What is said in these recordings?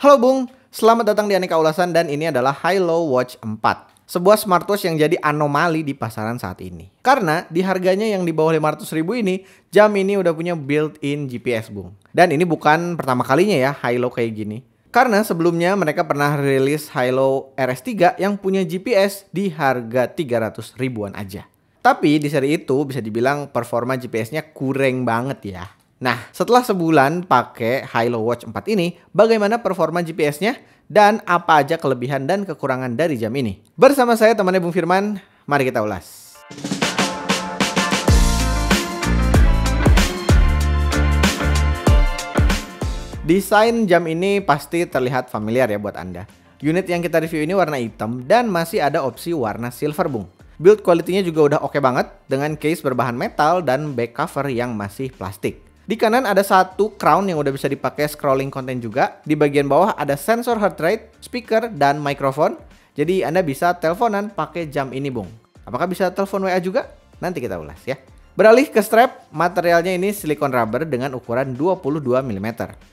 Halo Bung, selamat datang di Aneka Ulasan dan ini adalah Hilo Watch 4. Sebuah smartwatch yang jadi anomali di pasaran saat ini. Karena di harganya yang di bawah 500.000 ini, jam ini udah punya built-in GPS Bung. Dan ini bukan pertama kalinya ya Hilo kayak gini. Karena sebelumnya mereka pernah rilis Hilo RS3 yang punya GPS di harga 300 ribuan aja. Tapi di seri itu bisa dibilang performa GPS-nya kurang banget ya. Nah, setelah sebulan pakai Hilo Watch 4 ini, bagaimana performa GPS-nya dan apa aja kelebihan dan kekurangan dari jam ini? Bersama saya temannya Bung Firman, mari kita ulas. Desain jam ini pasti terlihat familiar ya buat Anda. Unit yang kita review ini warna hitam dan masih ada opsi warna silver Bung. Build quality-nya juga udah oke banget dengan case berbahan metal dan back cover yang masih plastik. Di kanan ada satu crown yang udah bisa dipakai scrolling konten juga. Di bagian bawah ada sensor heart rate, speaker, dan mikrofon. Jadi Anda bisa teleponan pakai jam ini Bung. Apakah bisa telepon WA juga? Nanti kita ulas ya. Beralih ke strap, materialnya ini silikon rubber dengan ukuran 22 mm.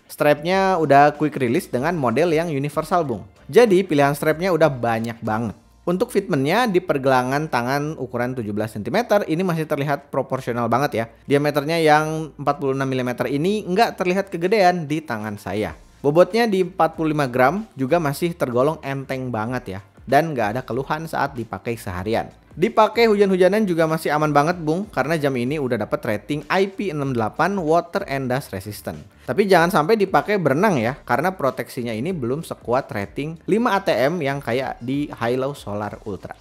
Strapnya udah quick release dengan model yang universal Bung. Jadi pilihan strapnya udah banyak banget. Untuk fitmentnya di pergelangan tangan ukuran 17 cm ini masih terlihat proporsional banget ya. Diameternya yang 46 mm ini nggak terlihat kegedean di tangan saya. Bobotnya di 45 gram juga masih tergolong enteng banget ya. Dan nggak ada keluhan saat dipakai seharian. Dipakai hujan-hujanan juga masih aman banget Bung, karena jam ini udah dapat rating IP68 Water and Dust Resistant. Tapi jangan sampai dipakai berenang ya, karena proteksinya ini belum sekuat rating 5 ATM yang kayak di Hilo Solar Ultra.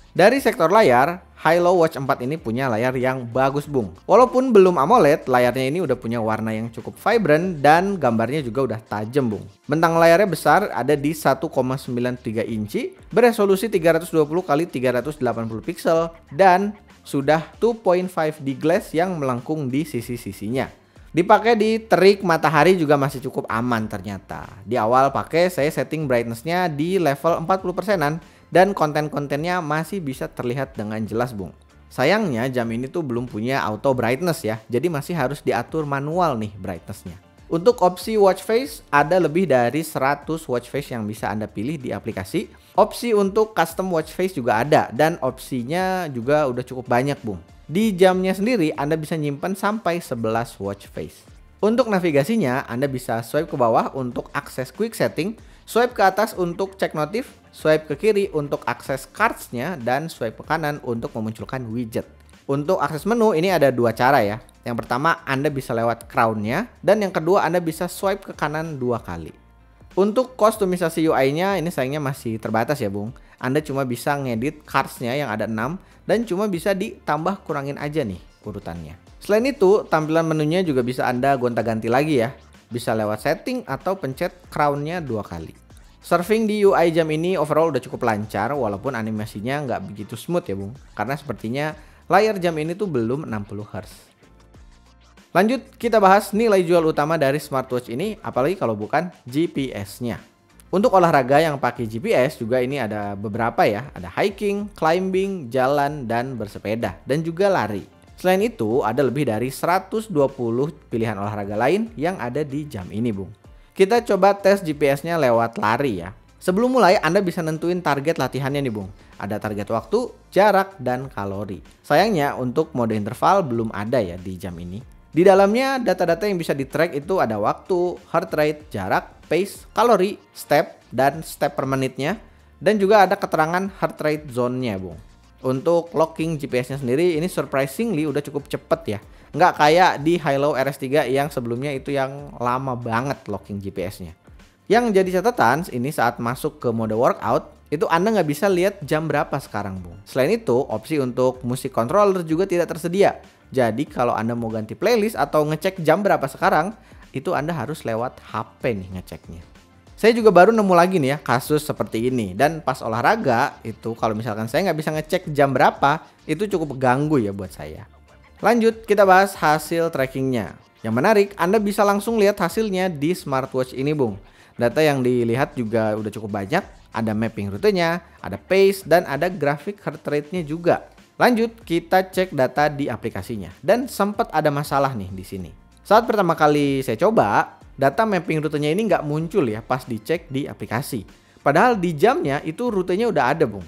Dari sektor layar, Hilo Watch 4 ini punya layar yang bagus Bung. Walaupun belum AMOLED, layarnya ini udah punya warna yang cukup vibrant dan gambarnya juga udah tajam Bung. Bentang layarnya besar, ada di 1,93 inci, beresolusi 320x380 pixel, dan sudah 2.5D glass yang melengkung di sisi-sisinya. Dipakai di terik matahari juga masih cukup aman ternyata. Di awal pakai saya setting brightness-nya di level 40%-an. Dan konten-kontennya masih bisa terlihat dengan jelas Bung. Sayangnya jam ini tuh belum punya auto brightness ya, jadi masih harus diatur manual nih brightness-nya. Untuk opsi watch face, ada lebih dari 100 watch face yang bisa Anda pilih di aplikasi. Opsi untuk custom watch face juga ada, dan opsinya juga udah cukup banyak Bung. Di jamnya sendiri Anda bisa nyimpen sampai 11 watch face. Untuk navigasinya, Anda bisa swipe ke bawah untuk akses quick setting, swipe ke atas untuk cek notif, swipe ke kiri untuk akses cards-nya, dan swipe ke kanan untuk memunculkan widget. Untuk akses menu ini ada dua cara ya. Yang pertama Anda bisa lewat crown-nya, dan yang kedua Anda bisa swipe ke kanan 2 kali. Untuk kustomisasi UI-nya ini sayangnya masih terbatas ya Bung. Anda cuma bisa ngedit cards-nya yang ada 6 dan cuma bisa ditambah kurangin aja nih urutannya. Selain itu, tampilan menunya juga bisa Anda gonta-ganti lagi ya. Bisa lewat setting atau pencet crown-nya 2 kali. Surfing di UI jam ini overall udah cukup lancar walaupun animasinya nggak begitu smooth ya Bung. Karena sepertinya layar jam ini tuh belum 60 Hz. Lanjut kita bahas nilai jual utama dari smartwatch ini, apalagi kalau bukan GPS-nya. Untuk olahraga yang pakai GPS juga ini ada beberapa ya. Ada hiking, climbing, jalan, dan bersepeda. Dan juga lari. Selain itu ada lebih dari 120 pilihan olahraga lain yang ada di jam ini Bung. Kita coba tes GPS-nya lewat lari ya. Sebelum mulai Anda bisa nentuin target latihannya nih Bung. Ada target waktu, jarak, dan kalori. Sayangnya untuk mode interval belum ada ya di jam ini. Di dalamnya data-data yang bisa di-track itu ada waktu, heart rate, jarak, pace, kalori, step, dan step per menitnya. Dan juga ada keterangan heart rate zone-nya Bung. Untuk locking GPS-nya sendiri ini surprisingly udah cukup cepet ya. Nggak kayak di Hilo RS3 yang sebelumnya itu yang lama banget locking GPS-nya. Yang jadi catatan ini saat masuk ke mode workout, itu Anda nggak bisa lihat jam berapa sekarang Bung. Selain itu, opsi untuk musik controller juga tidak tersedia. Jadi kalau Anda mau ganti playlist atau ngecek jam berapa sekarang, itu Anda harus lewat HP nih ngeceknya. Saya juga baru nemu lagi nih ya kasus seperti ini. Dan pas olahraga itu kalau misalkan saya nggak bisa ngecek jam berapa, itu cukup ganggu ya buat saya. Lanjut kita bahas hasil trackingnya. Yang menarik, Anda bisa langsung lihat hasilnya di smartwatch ini Bung. Data yang dilihat juga udah cukup banyak. Ada mapping rutenya, ada pace, dan ada grafik heart rate-nya juga. Lanjut kita cek data di aplikasinya. Dan sempat ada masalah nih di sini. Saat pertama kali saya coba, data mapping rutenya ini nggak muncul ya pas dicek di aplikasi. Padahal di jamnya itu rutenya udah ada, Bung.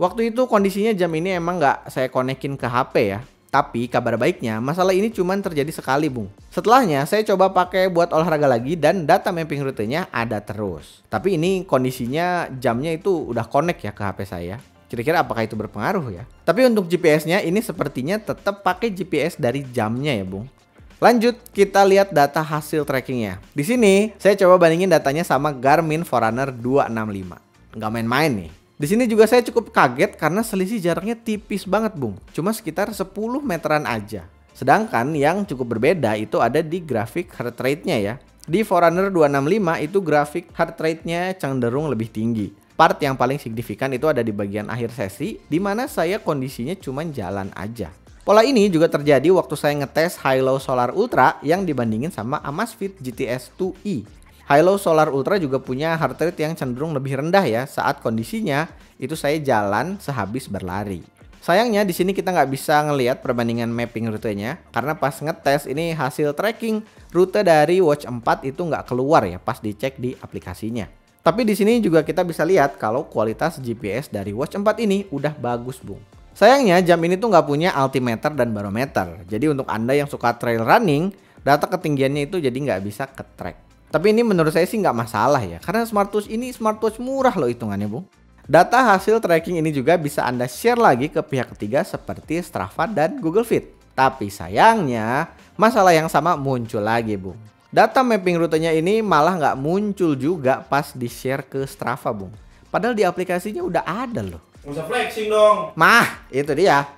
Waktu itu kondisinya jam ini emang nggak saya konekin ke HP ya. Tapi kabar baiknya masalah ini cuma terjadi sekali, Bung. Setelahnya saya coba pakai buat olahraga lagi dan data mapping rutenya ada terus. Tapi ini kondisinya jamnya itu udah connect ya ke HP saya. Kira-kira apakah itu berpengaruh ya? Tapi untuk GPS-nya ini sepertinya tetap pakai GPS dari jamnya ya, Bung. Lanjut, kita lihat data hasil trackingnya. Di sini saya coba bandingin datanya sama Garmin Forerunner 265. Nggak main-main nih. Di sini juga saya cukup kaget karena selisih jaraknya tipis banget, Bung. Cuma sekitar 10 meteran aja. Sedangkan yang cukup berbeda itu ada di grafik heart rate-nya ya. Di Forerunner 265 itu grafik heart rate-nya cenderung lebih tinggi. Part yang paling signifikan itu ada di bagian akhir sesi, di mana saya kondisinya cuma jalan aja. Pola ini juga terjadi waktu saya ngetes Hilo Solar Ultra yang dibandingin sama Amazfit GTS 2e. Hilo Solar Ultra juga punya heart rate yang cenderung lebih rendah ya saat kondisinya itu saya jalan sehabis berlari. Sayangnya di sini kita nggak bisa ngelihat perbandingan mapping rutenya karena pas ngetes ini hasil tracking rute dari Watch 4 itu nggak keluar ya pas dicek di aplikasinya. Tapi di sini juga kita bisa lihat kalau kualitas GPS dari Watch 4 ini udah bagus, Bung. Sayangnya jam ini tuh nggak punya altimeter dan barometer. Jadi untuk Anda yang suka trail running, data ketinggiannya itu jadi nggak bisa ke-track. Tapi ini menurut saya sih nggak masalah ya, karena smartwatch ini smartwatch murah loh hitungannya, Bung. Data hasil tracking ini juga bisa Anda share lagi ke pihak ketiga seperti Strava dan Google Fit. Tapi sayangnya masalah yang sama muncul lagi, Bung. Data mapping rutenya ini malah nggak muncul juga pas di-share ke Strava, Bung. Padahal di aplikasinya udah ada loh. Nggak usah flexing dong. Mah, itu dia.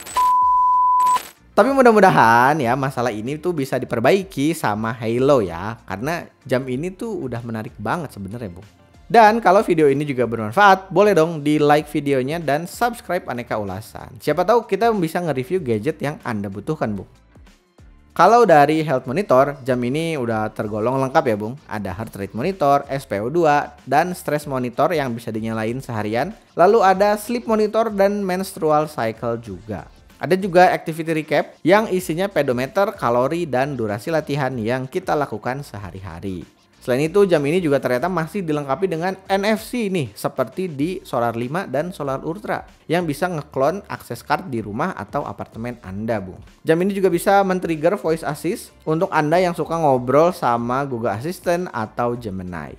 Tapi mudah-mudahan ya masalah ini tuh bisa diperbaiki sama Hilo ya. Karena jam ini tuh udah menarik banget sebenarnya, Bung. Dan kalau video ini juga bermanfaat, boleh dong di like videonya dan subscribe Aneka Ulasan. Siapa tahu kita bisa nge-review gadget yang Anda butuhkan, Bung. Kalau dari health monitor, jam ini udah tergolong lengkap ya, Bung. Ada heart rate monitor, SpO2, dan stress monitor yang bisa dinyalain seharian. Lalu ada sleep monitor dan menstrual cycle juga. Ada juga activity recap yang isinya pedometer, kalori, dan durasi latihan yang kita lakukan sehari-hari. Selain itu, jam ini juga ternyata masih dilengkapi dengan NFC nih, seperti di Solar 5 dan Solar Ultra, yang bisa ngeklon akses card di rumah atau apartemen Anda, Bung. Jam ini juga bisa men-trigger voice assist untuk Anda yang suka ngobrol sama Google Assistant atau Gemini.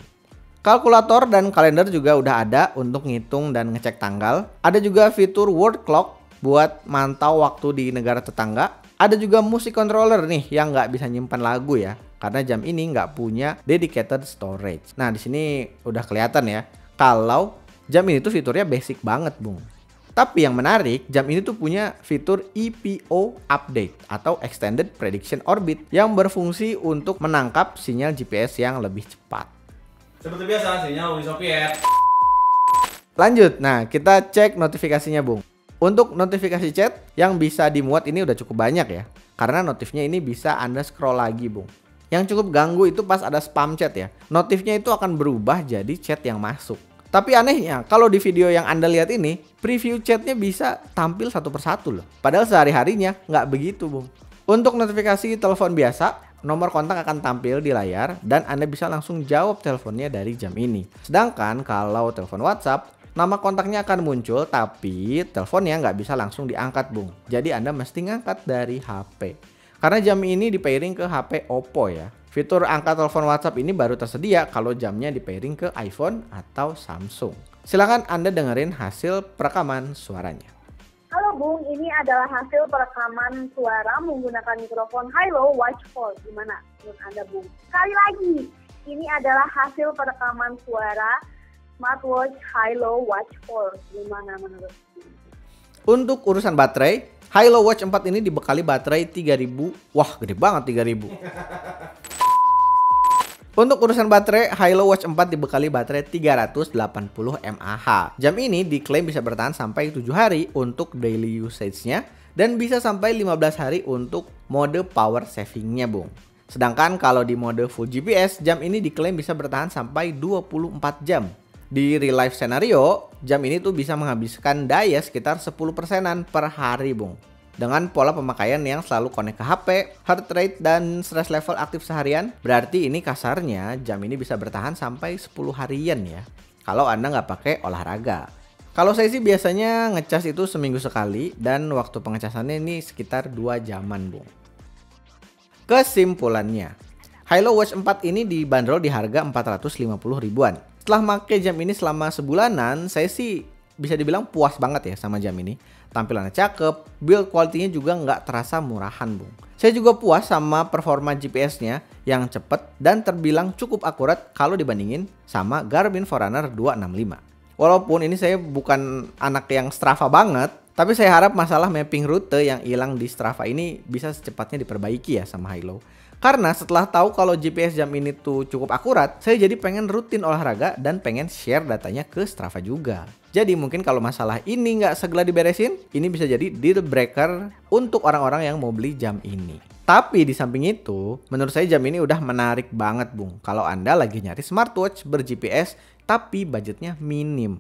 Kalkulator dan kalender juga udah ada untuk ngitung dan ngecek tanggal. Ada juga fitur World Clock buat mantau waktu di negara tetangga. Ada juga musik controller nih yang nggak bisa nyimpan lagu ya, karena jam ini nggak punya dedicated storage. Nah di sini udah kelihatan ya, kalau jam ini tuh fiturnya basic banget, Bung. Tapi yang menarik, jam ini tuh punya fitur EPO Update atau Extended Prediction Orbit yang berfungsi untuk menangkap sinyal GPS yang lebih cepat. Seperti biasa, sinyal Uni Soviet. Lanjut, nah kita cek notifikasinya, Bung. Untuk notifikasi chat yang bisa dimuat ini udah cukup banyak ya. Karena notifnya ini bisa Anda scroll lagi, Bung. Yang cukup ganggu itu pas ada spam chat ya. Notifnya itu akan berubah jadi chat yang masuk. Tapi anehnya kalau di video yang Anda lihat ini, preview chatnya bisa tampil satu persatu loh. Padahal sehari-harinya nggak begitu, Bung. Untuk notifikasi telepon biasa, nomor kontak akan tampil di layar dan Anda bisa langsung jawab teleponnya dari jam ini. Sedangkan kalau telepon WhatsApp, nama kontaknya akan muncul tapi teleponnya nggak bisa langsung diangkat, Bung. Jadi Anda mesti ngangkat dari HP. Karena jam ini di pairing ke HP Oppo ya. Fitur angkat telepon WhatsApp ini baru tersedia kalau jamnya di pairing ke iPhone atau Samsung. Silakan Anda dengerin hasil perekaman suaranya. Halo Bung, ini adalah hasil perekaman suara menggunakan mikrofon Hilo Watch 4. Gimana menurut Anda, Bung? Sekali lagi, ini adalah hasil perekaman suara smartwatch Hilo Watch 4. Gimana menurut Bung? Untuk urusan baterai, Hilo Watch 4 ini dibekali baterai 3000. Wah, gede banget 3000. Untuk urusan baterai, Hilo Watch 4 dibekali baterai 380 mAh. Jam ini diklaim bisa bertahan sampai 7 hari untuk daily usage-nya dan bisa sampai 15 hari untuk mode power saving-nya, Bung. Sedangkan kalau di mode full GPS, jam ini diklaim bisa bertahan sampai 24 jam. Di real life scenario, jam ini tuh bisa menghabiskan daya sekitar 10%-an per hari, Bung. Dengan pola pemakaian yang selalu connect ke HP, heart rate, dan stress level aktif seharian, berarti ini kasarnya jam ini bisa bertahan sampai 10 harian ya. Kalau Anda nggak pakai olahraga. Kalau saya sih biasanya ngecas itu seminggu sekali dan waktu pengecasannya ini sekitar 2 jaman, Bung. Kesimpulannya, Hilo Watch 4 ini dibanderol di harga 450 ribuan. Setelah pakai jam ini selama sebulanan, saya sih bisa dibilang puas banget ya sama jam ini. Tampilannya cakep, build quality-nya juga nggak terasa murahan, Bung. Saya juga puas sama performa GPS-nya yang cepet dan terbilang cukup akurat kalau dibandingin sama Garmin Forerunner 265. Walaupun ini saya bukan anak yang Strava banget, tapi saya harap masalah mapping rute yang hilang di Strava ini bisa secepatnya diperbaiki ya sama Hilo. Karena setelah tahu kalau GPS jam ini tuh cukup akurat, saya jadi pengen rutin olahraga dan pengen share datanya ke Strava juga. Jadi mungkin kalau masalah ini nggak segera diberesin, ini bisa jadi deal breaker untuk orang-orang yang mau beli jam ini. Tapi di samping itu, menurut saya jam ini udah menarik banget, Bung. Kalau Anda lagi nyari smartwatch ber-GPS tapi budgetnya minim.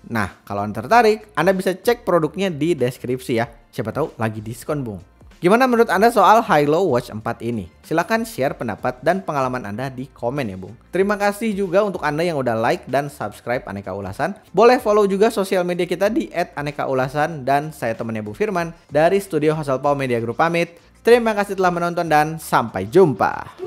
Nah, kalau Anda tertarik, Anda bisa cek produknya di deskripsi ya. Siapa tahu lagi diskon, Bung. Gimana menurut Anda soal Hilo Watch 4 ini? Silahkan share pendapat dan pengalaman Anda di komen ya, Bung. Terima kasih juga untuk Anda yang udah like dan subscribe Aneka Ulasan. Boleh follow juga sosial media kita di @anekaulasan. Dan saya temannya Bu Firman dari Studio Hasselblad Media Group pamit. Terima kasih telah menonton dan sampai jumpa.